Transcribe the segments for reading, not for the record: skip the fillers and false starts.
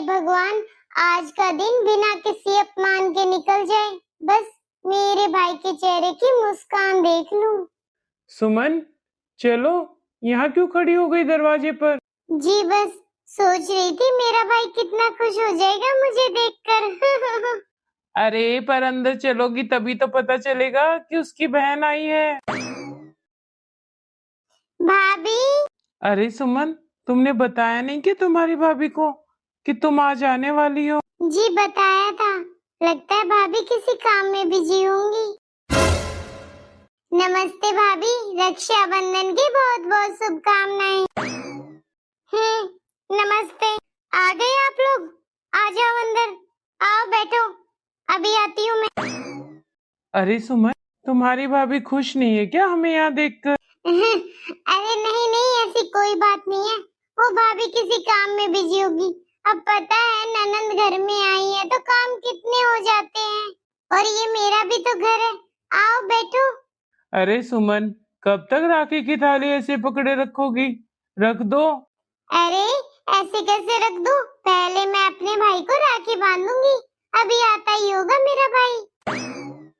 भगवान, आज का दिन बिना किसी अपमान के निकल जाए। बस मेरे भाई के चेहरे की मुस्कान देख लूं। सुमन, चलो, यहाँ क्यों खड़ी हो गई दरवाजे पर? जी बस सोच रही थी मेरा भाई कितना खुश हो जाएगा मुझे देखकर। अरे पर अंदर चलोगी तभी तो पता चलेगा कि उसकी बहन आई है। भाभी। अरे सुमन, तुमने बताया नहीं कि तुम्हारी भाभी को कि तुम आज आने वाली हो? जी बताया था, लगता है भाभी किसी काम में बिजी होंगी। नमस्ते भाभी, रक्षाबंधन की बहुत बहुत शुभकामनाएं। नमस्ते। आ गए आप लोग? आ जाओ अंदर, आओ बैठो, अभी आती हूँ मैं। अरे सुमन, तुम्हारी भाभी खुश नहीं है क्या हमें यहाँ देखकर? अरे नहीं नहीं, ऐसी कोई बात नहीं है। वो भाभी किसी काम में बिजी होगी। अब पता है ननंद घर में आई है तो काम कितने हो जाते हैं, और ये मेरा भी तो घर है। आओ बैठो। अरे सुमन, कब तक राखी की थाली ऐसे पकड़े रखोगी? रख दो। अरे ऐसे कैसे रख दूं? पहले मैं अपने भाई को राखी बांधूंगी, अभी आता ही होगा मेरा भाई।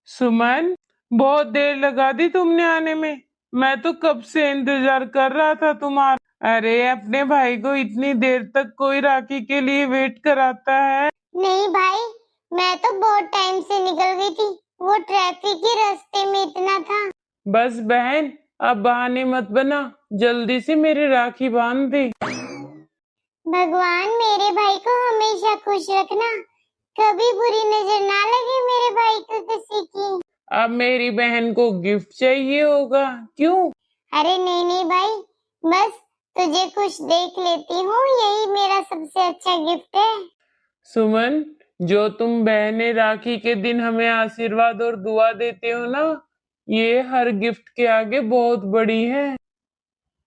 सुमन, बहुत देर लगा दी तुमने आने में। मैं तो कब से इंतजार कर रहा था तुम्हारा। अरे अपने भाई को इतनी देर तक कोई राखी के लिए वेट कराता है? नहीं भाई, मैं तो बहुत टाइम से निकल गई थी, वो ट्रैफिक के रास्ते में इतना था। बस बहन, अब बहाने मत बना, जल्दी से मेरी राखी बांध दे। भगवान मेरे भाई को हमेशा खुश रखना, कभी बुरी नजर ना लगे मेरे भाई को किसी की। अब मेरी बहन को गिफ्ट चाहिए होगा, क्यों? अरे नहीं नहीं भाई, बस तुझे खुश देख लेती हूँ, यही मेरा सबसे अच्छा गिफ्ट है। सुमन, जो तुम बहनें राखी के दिन हमें आशीर्वाद और दुआ देते हो ना, ये हर गिफ्ट के आगे बहुत बड़ी है।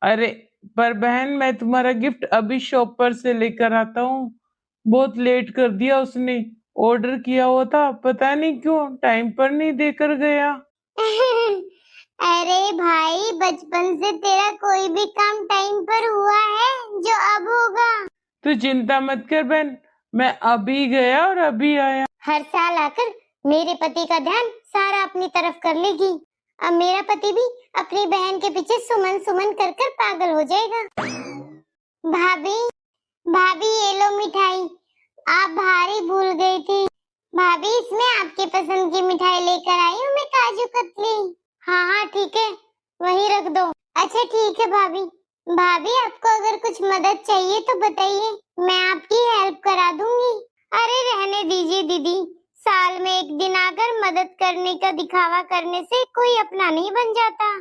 अरे पर बहन, मैं तुम्हारा गिफ्ट अभी शॉप पर से लेकर आता हूँ। बहुत लेट कर दिया उसने। ऑर्डर किया हुआ था, पता नहीं क्यों टाइम पर नहीं देकर गया। अरे भाई, बचपन से तेरा कोई भी काम टाइम पर हुआ है जो अब होगा? तू चिंता मत कर बहन, मैं अभी गया और अभी आया। हर साल आकर मेरे पति का ध्यान सारा अपनी तरफ कर लेगी। अब मेरा पति भी अपनी बहन के पीछे सुमन सुमन कर कर पागल हो जाएगा। भाभी, भाभी ये लो मिठाई, आप भारी भूल गई थी। भाभी इसमें आपके पसंद की मिठाई लेकर आई हूँ मैं, काजू कतली। हाँ हाँ ठीक है, वहीं रख दो। अच्छा ठीक है भाभी। भाभी आपको अगर कुछ मदद चाहिए तो बताइए, मैं आपकी हेल्प करा दूंगी। अरे रहने दीजिए दीदी, साल में एक दिन आकर मदद करने का दिखावा करने से कोई अपना नहीं बन जाता।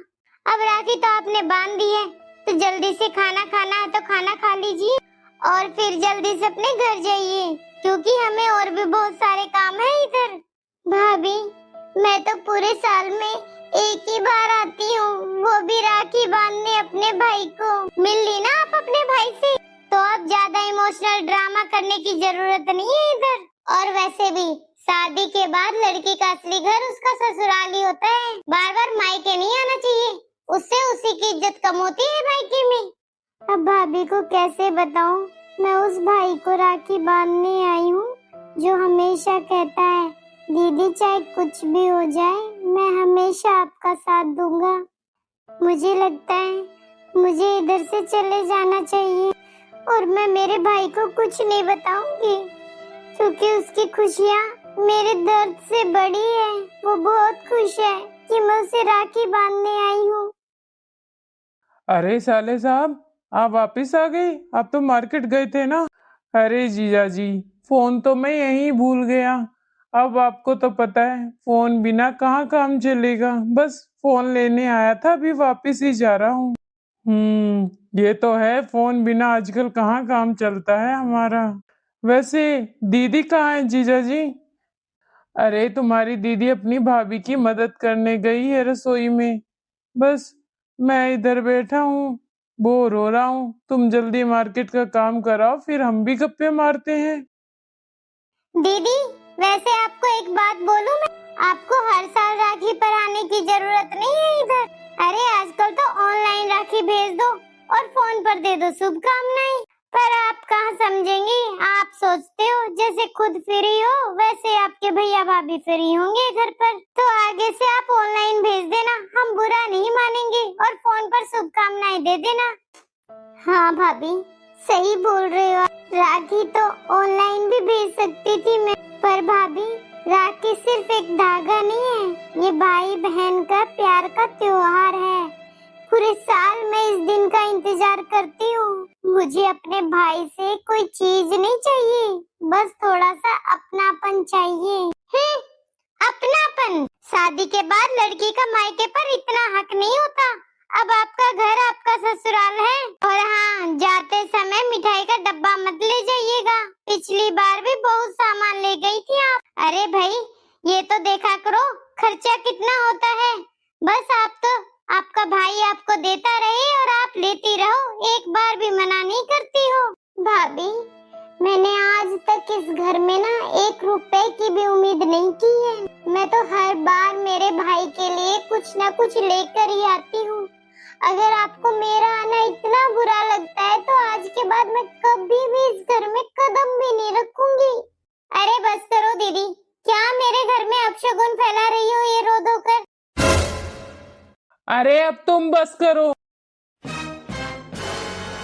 अब राखी तो आपने बांध दी है, तो जल्दी से खाना खाना है तो खाना खा लीजिए और फिर जल्दी से अपने घर जाइए, क्योंकि हमें और भी बहुत सारे काम है इधर। भाभी, मैं तो पूरे साल में एक ही बार आती हूँ, वो भी राखी बांधने अपने भाई को। मिल ली ना आप अपने भाई से, तो अब ज्यादा इमोशनल ड्रामा करने की जरूरत नहीं है इधर। और वैसे भी शादी के बाद लड़की का असली घर उसका ससुराल ही होता है, बार बार मायके नहीं आना चाहिए, उससे उसी की इज्जत कम होती है मायके में। अब भाभी को कैसे बताऊं, मैं उस भाई को राखी बांधने आई हूँ जो हमेशा कहता है दीदी चाहे कुछ भी हो जाए मैं हमेशा आपका साथ दूंगा। मुझे लगता है मुझे इधर से चले जाना चाहिए और मैं मेरे भाई को कुछ नहीं बताऊंगी, क्योंकि उसकी खुशियाँ मेरे दर्द से बड़ी है। वो बहुत खुश है कि मैं उसे राखी बांधने आई हूँ। अरे साले साहब, आप वापिस आ गए? आप तो मार्केट गए थे ना। अरे जीजा जी, फोन तो मैं यहीं भूल गया। अब आपको तो पता है फोन बिना कहाँ काम चलेगा। बस फोन लेने आया था, अभी वापिस ही जा रहा हूँ। ये तो है, फोन बिना आजकल कहाँ काम चलता है हमारा। वैसे दीदी कहाँ है जीजा जी? अरे तुम्हारी दीदी अपनी भाभी की मदद करने गई है रसोई में। बस मैं इधर बैठा हूँ, बोर हो रहा हूँ। तुम जल्दी मार्केट का काम कराओ, फिर हम भी गप्पे मारते हैं। दीदी, वैसे आपको एक बात बोलूं मैं, आपको हर साल राखी पर आने की जरूरत नहीं है इधर। अरे आजकल तो ऑनलाइन राखी भेज दो और फोन पर दे दो शुभकामनाएं। पर आप कहाँ समझेंगी। आप सोचते हो जैसे खुद फ्री हो, वैसे आपके भैया भाभी फ्री होंगे घर पर। तो आगे से आप ऑनलाइन भेज देना, हम बुरा नहीं मानेंगे, और फोन पर शुभकामनाएं दे देना। हाँ भाभी, सही बोल रहे हो। राखी तो ऑनलाइन भी भेज सकती थी मैं, पर भाभी राखी सिर्फ एक धागा नहीं है, ये भाई बहन का प्यार का त्योहार है। पूरे साल मैं इस दिन का इंतजार करती हूँ। मुझे अपने भाई से कोई चीज नहीं चाहिए, बस थोड़ा सा अपनापन चाहिए। अपनापन? शादी के बाद लड़की का मायके पर इतना हक नहीं होता। अब आपका घर आपका ससुराल है। और हाँ, जाते समय मिठाई का डब्बा मत ले जाइएगा। पिछली बार भी बहुत सामान ले गई थी आप। अरे भाई, ये तो देखा करो खर्चा कितना होता है। बस आपका भाई आपको देता रहे और आप लेती रहो, एक बार भी मना नहीं करती हो। भाभी, मैंने आज तक इस घर में ना 1 रुपए की भी उम्मीद नहीं की है। मैं तो हर बार मेरे भाई के लिए कुछ न कुछ लेकर ही आती हूँ। अगर आपको मेरा आना इतना बुरा लगता है तो आज के बाद मैं कभी भी इस घर में कदम भी नहीं रखूंगी। अरे बस करो दीदी, क्या मेरे घर में अपशगुन फैला रही हो ये रो धो कर। अरे अब तुम बस करो।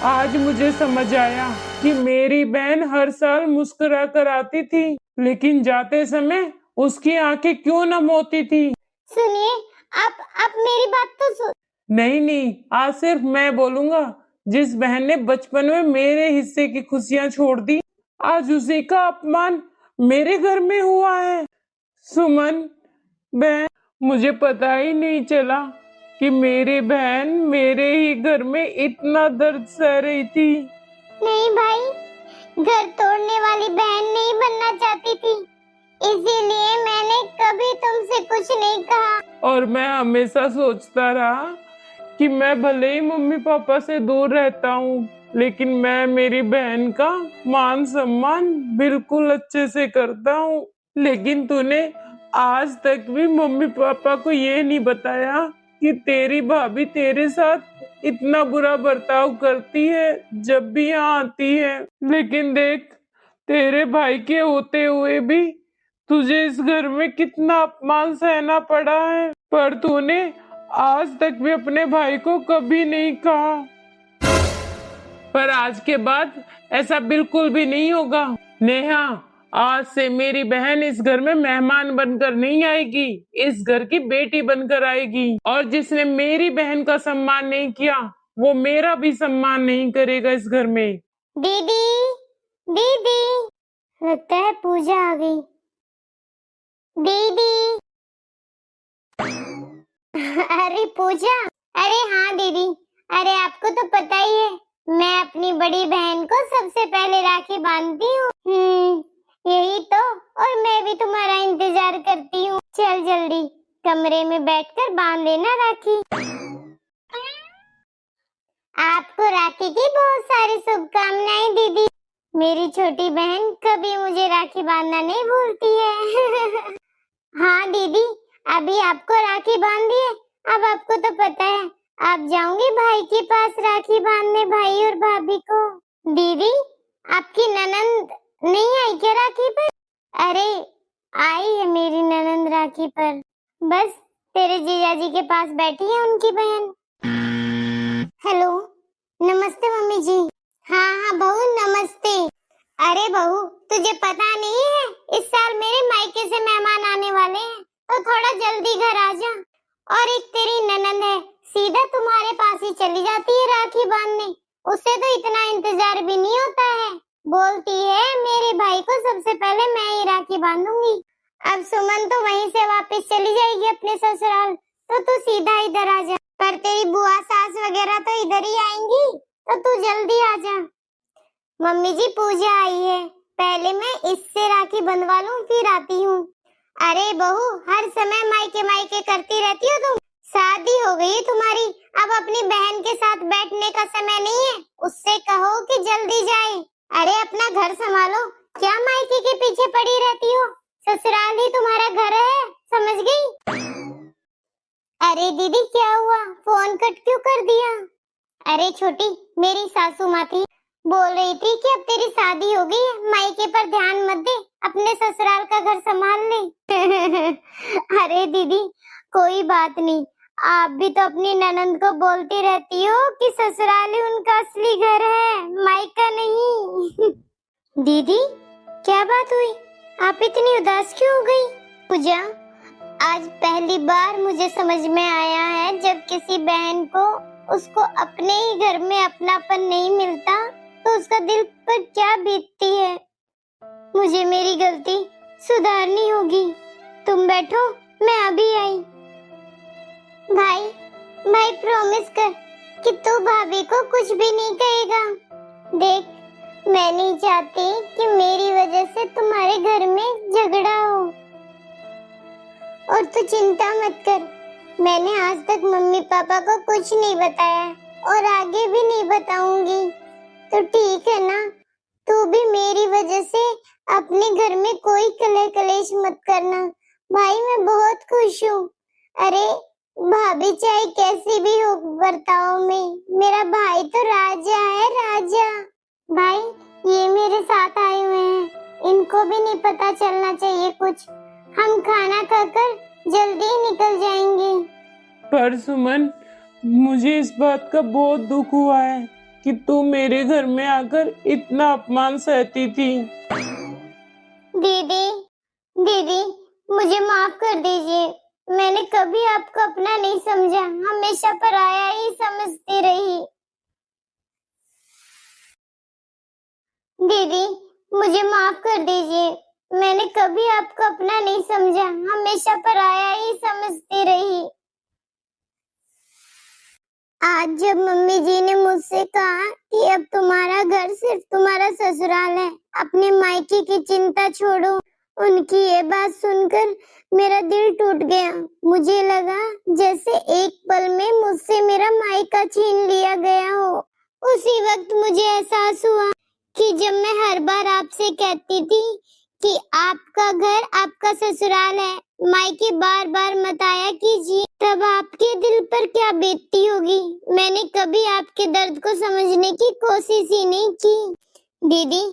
आज मुझे समझ आया कि मेरी बहन हर साल मुस्कुरा कर आती थी, लेकिन जाते समय उसकी आंखें क्यों नम होती थी। सुनिए, आप मेरी बात तो सुन। नहीं, आज सिर्फ मैं बोलूंगा। जिस बहन ने बचपन में मेरे हिस्से की खुशियां छोड़ दी, आज उसी का अपमान मेरे घर में हुआ है। सुमन बहन, मुझे पता ही नहीं चला कि मेरी बहन मेरे ही घर में इतना दर्द सह रही थी। नहीं भाई, घर तोड़ने वाली बहन नहीं बनना चाहती थी, इसीलिए मैंने कभी तुमसे कुछ नहीं कहा। और मैं हमेशा सोचता रहा कि मैं भले ही मम्मी पापा से दूर रहता हूँ, लेकिन मैं मेरी बहन का मान सम्मान बिल्कुल अच्छे से करता हूँ। लेकिन तूने आज तक भी मम्मी पापा को ये नहीं बताया कि तेरी भाभी तेरे साथ इतना बुरा बर्ताव करती है जब भी यहाँ आती है। लेकिन देख, तेरे भाई के होते हुए भी तुझे इस घर में कितना अपमान सहना पड़ा है, पर तूने आज तक भी अपने भाई को कभी नहीं कहा। पर आज के बाद ऐसा बिल्कुल भी नहीं होगा। नेहा, आज से मेरी बहन इस घर में मेहमान बनकर नहीं आएगी, इस घर की बेटी बनकर आएगी। और जिसने मेरी बहन का सम्मान नहीं किया, वो मेरा भी सम्मान नहीं करेगा इस घर में। दीदी, दीदी, लगता है पूजा आ गई। दीदी। अरे पूजा, अरे हाँ दीदी। अरे आपको तो पता ही है, मैं अपनी बड़ी बहन को सबसे पहले राखी बांधती हूँ। यही तो, और मैं भी तुम्हारा इंतजार करती हूँ। चल जल्दी कमरे में बैठकर बांध लेना राखी। आपको राखी की बहुत सारी शुभकामनाएं दीदी। मेरी छोटी बहन कभी मुझे राखी बांधना नहीं भूलती है। हाँ दीदी, अभी आपको राखी बांध दिए। अब आपको तो पता है, आप जाऊंगी भाई के पास राखी बांधने, भाई और भाभी को। दीदी, आपकी ननंद नहीं आई क्या राखी पर? अरे आई है मेरी ननंद राखी पर, बस तेरे जीजाजी के पास बैठी है उनकी बहन। हेलो, नमस्ते मम्मी जी। हाँ बहू, नमस्ते। अरे बहू, तुझे पता नहीं है इस साल मेरे मायके से मेहमान आने वाले हैं, तो थोड़ा जल्दी घर आ जा। और एक तेरी ननंद है, सीधा तुम्हारे पास ही चली जाती है राखी बांधने, उससे तो इतना इंतजार भी नहीं होता है। बोलती है मेरे भाई को सबसे पहले मैं ही राखी बांधूंगी। अब सुमन तो वहीं से वापस चली जाएगी अपने ससुराल, तो तू सीधा इधर आ जा। पर तेरी बुआ सास वगैरह तो इधर ही आएंगी, तो तू जल्दी आ जा। मम्मी जी, पूजा आई है, पहले मैं इससे राखी बंधवा लूं, फिर आती हूँ। अरे बहू, हर समय मायके मायके करती रहती हो तुम। शादी हो गई तुम्हारी, अब अपनी बहन के साथ बैठने का समय नहीं है, उससे कहो कि जल्दी जाए। अरे अपना घर संभालो, क्या मायके के पीछे पड़ी रहती हो? ससुराल ही तुम्हारा घर है, समझ गई? अरे दीदी, क्या हुआ? फोन कट क्यों कर दिया? अरे छोटी, मेरी सासू माँ थी, बोल रही थी कि अब तेरी शादी हो गई है, मायके पर ध्यान मत दे, अपने ससुराल का घर संभाल ले। अरे दीदी कोई बात नहीं, आप भी तो अपनी ननंद को बोलती रहती हो कि ससुराल ही उनका असली घर है, मायका नहीं। दीदी क्या बात हुई, आप इतनी उदास क्यों हो गई? पूजा, आज पहली बार मुझे समझ में आया है जब किसी बहन को उसको अपने ही घर में अपनापन नहीं मिलता तो उसका दिल पर क्या बीतती है। मुझे मेरी गलती सुधारनी होगी। तुम बैठो, मैं अभी आई। भाई भाई प्रॉमिस कर कि तू भाभी को कुछ भी नहीं कहेगा। देख मैं नहीं चाहती कि मेरी वजह से तुम्हारे घर में झगड़ा हो। और तू चिंता मत कर, मैंने आज तक मम्मी पापा को कुछ नहीं बताया और आगे भी नहीं बताऊंगी। तो ठीक है ना, तू भी मेरी वजह से अपने घर में कोई कलह कलेश मत करना। भाई मैं बहुत खुश हूँ। अरे भाभी चाहे कैसी भी हो बर्ताव में, मेरा भाई तो राजा है, राजा। भाई ये मेरे साथ आए हुए हैं, इनको भी नहीं पता चलना चाहिए कुछ। हम खाना खाकर जल्दी ही निकल जाएंगे। पर सुमन, मुझे इस बात का बहुत दुख हुआ है कि तू मेरे घर में आकर इतना अपमान सहती थी। दीदी दीदी मुझे माफ कर दीजिए, मैंने कभी आपको अपना नहीं समझा, हमेशा पराया ही समझती रही। दीदी मुझे माफ कर दीजिए, मैंने कभी आपको अपना नहीं समझा, हमेशा पराया ही समझती रही। आज जब मम्मी जी ने मुझसे कहा कि अब तुम्हारा घर सिर्फ तुम्हारा ससुराल है, अपने मायके की चिंता छोड़ो, उनकी ये बात सुनकर मेरा दिल टूट गया। मुझे लगा जैसे एक पल में मुझसे मेरा मायका छीन लिया गया हो। उसी वक्त मुझे एहसास हुआ कि जब मैं हर बार आपसे कहती थी कि आपका घर आपका ससुराल है, मायके बार बार मत आया कीजिए, तब आपके दिल पर क्या बीतती होगी। मैंने कभी आपके दर्द को समझने की कोशिश ही नहीं की। दीदी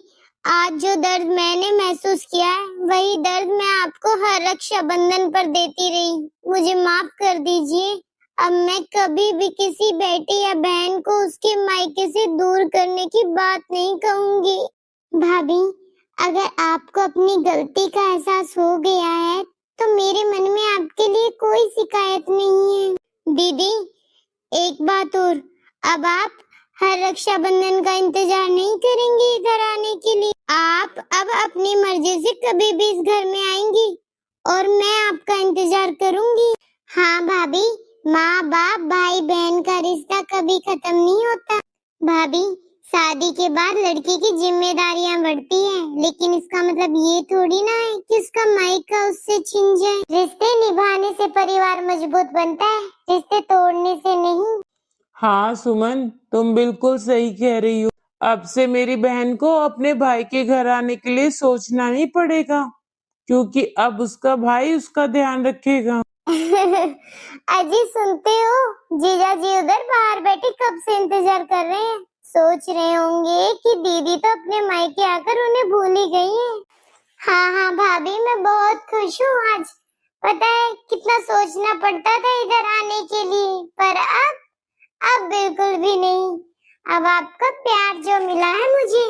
आज जो दर्द मैंने महसूस किया है, वही दर्द मैं आपको हर रक्षाबंधन पर देती रही। मुझे माफ कर दीजिए। अब मैं कभी भी किसी बेटी या बहन को उसके मायके से दूर करने की बात नहीं कहूंगी। भाभी अगर आपको अपनी गलती का एहसास हो गया है तो मेरे मन में आपके लिए कोई शिकायत नहीं है। दीदी एक बात और, अब आप हर रक्षाबंधन का इंतजार नहीं करेंगे इधर आने के लिए। आप अब अपनी मर्जी से कभी भी इस घर में आएंगी और मैं आपका इंतजार करूंगी। हाँ भाभी, माँ बाप भाई बहन का रिश्ता कभी खत्म नहीं होता। भाभी शादी के बाद लड़की की जिम्मेदारियां बढ़ती हैं, लेकिन इसका मतलब ये थोड़ी ना है कि उसका मायका उससे छिन जाए। रिश्ते निभाने से परिवार मजबूत बनता है, रिश्ते तोड़ने से नहीं। हाँ सुमन, तुम बिल्कुल सही कह रही हो। अब से मेरी बहन को अपने भाई के घर आने के लिए सोचना नहीं पड़ेगा, क्योंकि अब उसका भाई उसका ध्यान रखेगा। अजी सुनते हो, जीजा जी उधर बाहर बैठे कब से इंतजार कर रहे हैं। सोच रहे होंगे कि दीदी तो अपने मायके आकर उन्हें भूल ही गई है। हाँ हाँ भाभी मैं बहुत खुश हूँ आज। पता है कितना सोचना पड़ता था इधर आने के लिए, पर अब बिल्कुल भी नहीं। अब आपका प्यार जो मिला है मुझे,